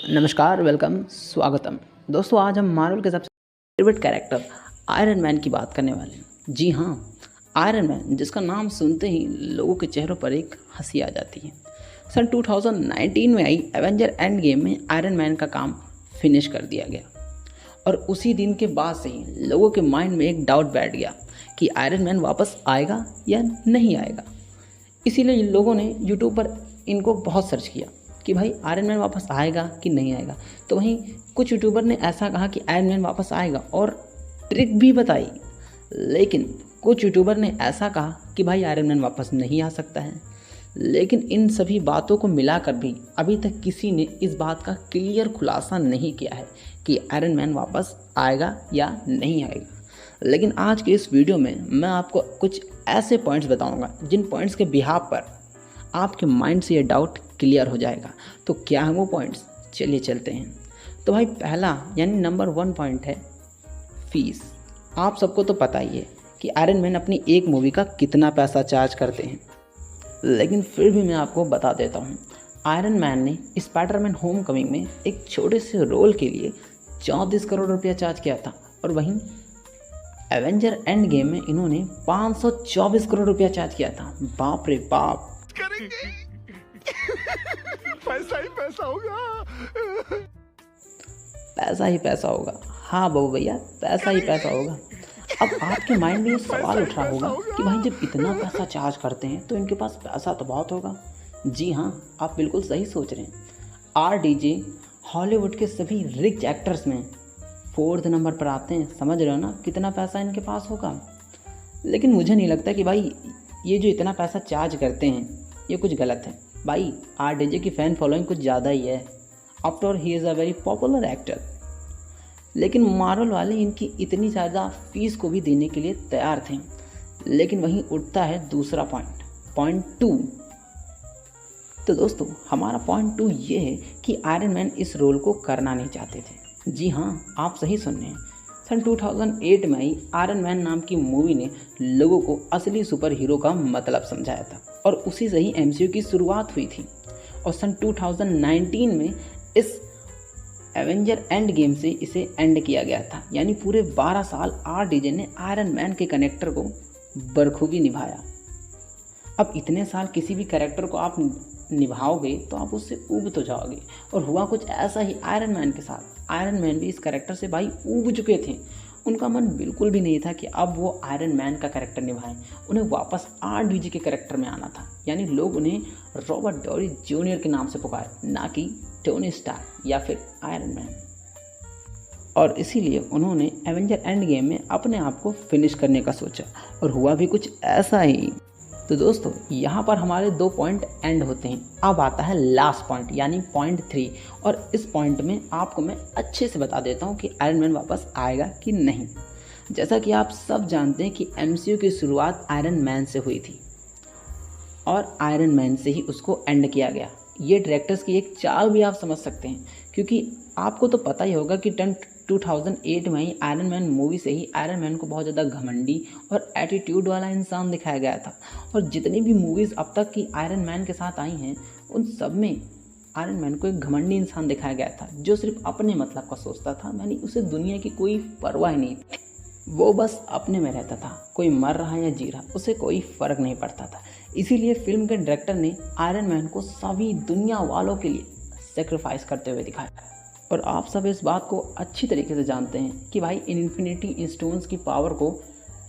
नमस्कार, वेलकम, स्वागतम। दोस्तों, आज हम मार्वल के सबसे फेवरेट कैरेक्टर आयरन मैन की बात करने वाले हैं। जी हाँ, आयरन मैन, जिसका नाम सुनते ही लोगों के चेहरों पर एक हंसी आ जाती है। सन 2019 में आई एवेंजर एंड गेम में आयरन मैन का काम फिनिश कर दिया गया और उसी दिन के बाद से ही लोगों के माइंड में एक डाउट बैठ गया कि आयरन मैन वापस आएगा या नहीं आएगा। इसीलिए लोगों ने यूट्यूब पर इनको बहुत सर्च किया कि भाई आयरन मैन वापस आएगा कि नहीं आएगा। तो वहीं कुछ यूट्यूबर ने ऐसा कहा कि आयरन मैन वापस आएगा और ट्रिक भी बताई, लेकिन कुछ यूट्यूबर ने ऐसा कहा कि भाई आयरन मैन वापस नहीं आ सकता है। लेकिन इन सभी बातों को मिलाकर भी अभी तक किसी ने इस बात का क्लियर खुलासा नहीं किया है कि आयरन मैन वापस आएगा या नहीं आएगा। लेकिन आज के इस वीडियो में मैं आपको कुछ ऐसे पॉइंट्स बताऊंगा जिन पॉइंट्स के बिहाफ पर आपके माइंड से ये डाउट क्लियर हो जाएगा। तो क्या है वो पॉइंट्स, चलिए चलते हैं। तो भाई पहला यानी नंबर 1 पॉइंट है फीस। आप सबको तो पता ही है कि आयरन मैन अपनी एक मूवी का कितना पैसा चार्ज करते हैं, लेकिन फिर भी मैं आपको बता देता हूँ। आयरन मैन ने स्पाइडरमैन होम कमिंग में एक छोटे से रोल के लिए 34 करोड़ रुपया चार्ज किया था और वहीं एवेंजर एंड गेम में इन्होंने 524 करोड़ रुपया चार्ज किया था। बाप रे बाप, पैसा ही पैसा होगा। पैसा ही पैसा होगा। हाँ बहू भैया, पैसा ही पैसा होगा। अब आपके माइंड में ये सवाल उठ रहा होगा कि भाई जब इतना पैसा चार्ज करते हैं तो इनके पास पैसा तो बहुत होगा। जी हाँ, आप बिल्कुल सही सोच रहे हैं। RDJ हॉलीवुड के सभी रिच एक्टर्स में 4th नंबर पर आते हैं। समझ रहे हो ना कितना पैसा इनके पास होगा। लेकिन मुझे नहीं लगता कि भाई ये जो इतना पैसा चार्ज करते हैं ये कुछ गलत है। भाई RDJ की फ़ैन फॉलोइंग कुछ ज़्यादा ही है। After he is a very popular actor. लेकिन मार्वल वाले इनकी इतनी ज़्यादा फीस को भी देने के लिए तैयार थे। लेकिन वहीं उठता है दूसरा पॉइंट 2। तो दोस्तों, हमारा पॉइंट 2 ये है कि आयरन मैन इस रोल को करना नहीं चाहते थे। जी हाँ, आप सही सुन रहे हैं। सन 2008 में आई आयरन मैन नाम की मूवी ने लोगों को असली सुपर हीरो का मतलब समझाया था और उसी से ही MCU की शुरुआत हुई थी। और सन 2019 में इस एवेंजर एंड गेम से इसे एंड किया गया था। यानी पूरे 12 साल RDJ ने आयरन मैन के कैरेक्टर को बखूबी निभाया। अब इतने साल किसी भी कैरेक्टर को आप निभाओगे तो आप उससे ऊब तो जाओगे, और हुआ कुछ ऐसा ही आयरन मैन के साथ। आयरन मैन भी इस कैरेक्टर से भाई ऊब चुके थे। उनका मन बिल्कुल भी नहीं था कि अब वो आयरन मैन का कैरेक्टर निभाएं। उन्हें वापस RDJ के कैरेक्टर में आना था। यानी लोग उन्हें रॉबर्ट डॉरी जूनियर के नाम से पुकारे, ना कि टोनी स्टार्क या फिर आयरन मैन। और इसीलिए उन्होंने एवेंजर एंड गेम में अपने आप को फिनिश करने का सोचा और हुआ भी कुछ ऐसा ही। तो दोस्तों, यहाँ पर हमारे 2 पॉइंट एंड होते हैं। अब आता है लास्ट पॉइंट यानी पॉइंट 3, और इस पॉइंट में आपको मैं अच्छे से बता देता हूँ कि आयरन मैन वापस आएगा कि नहीं। जैसा कि आप सब जानते हैं कि MCU की शुरुआत आयरन मैन से हुई थी और आयरन मैन से ही उसको एंड किया गया। ये डायरेक्टर्स की एक चाल भी आप समझ सकते हैं, क्योंकि आपको तो पता ही होगा कि 2008 में ही आयरन मैन मूवी से ही आयरन मैन को बहुत ज़्यादा घमंडी और एटीट्यूड वाला इंसान दिखाया गया था। और जितनी भी मूवीज़ अब तक की आयरन मैन के साथ आई हैं उन सब में आयरन मैन को एक घमंडी इंसान दिखाया गया था जो सिर्फ अपने मतलब का सोचता था। यानी उसे दुनिया की कोई परवाह नहीं थी। वो बस अपने में रहता था। कोई मर रहा है या जी रहा, उसे कोई फ़र्क नहीं पड़ता था। इसीलिए फिल्म के डायरेक्टर ने आयरन मैन को सभी दुनिया वालों के लिए सेक्रीफाइस करते हुए दिखाया। और आप सब इस बात को अच्छी तरीके से जानते हैं कि भाई इन्फिनिटी स्टोन्स की पावर को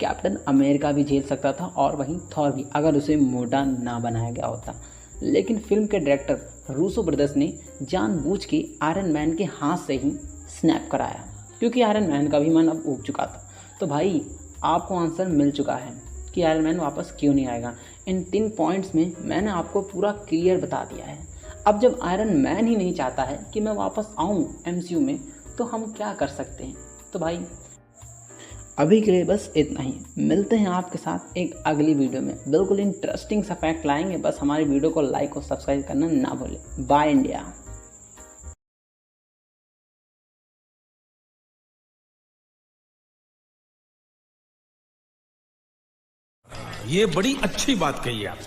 कैप्टन अमेरिका भी झेल सकता था और वहीं थॉर भी, अगर उसे मोटा ना बनाया गया होता। लेकिन फिल्म के डायरेक्टर रूसो ब्रदर्स ने जानबूझ के आयरन मैन के हाथ से ही स्नैप कराया, क्योंकि आयरन मैन का भी मन अब ऊब चुका था। तो भाई आपको आंसर मिल चुका है कि आयरन मैन वापस क्यों नहीं आएगा। इन 3 पॉइंट्स में मैंने आपको पूरा क्लियर बता दिया है। अब जब आयरन मैन ही नहीं चाहता है कि मैं वापस आऊँ MCU में, तो हम क्या कर सकते हैं। तो भाई अभी के लिए बस इतना ही। मिलते हैं आपके साथ एक अगली वीडियो में। बिल्कुल इंटरेस्टिंग सा फैक्ट लाएंगे। बस हमारी वीडियो को लाइक और सब्सक्राइब करना ना भूलें। By India. ये बड़ी अच्छी बात कही आप।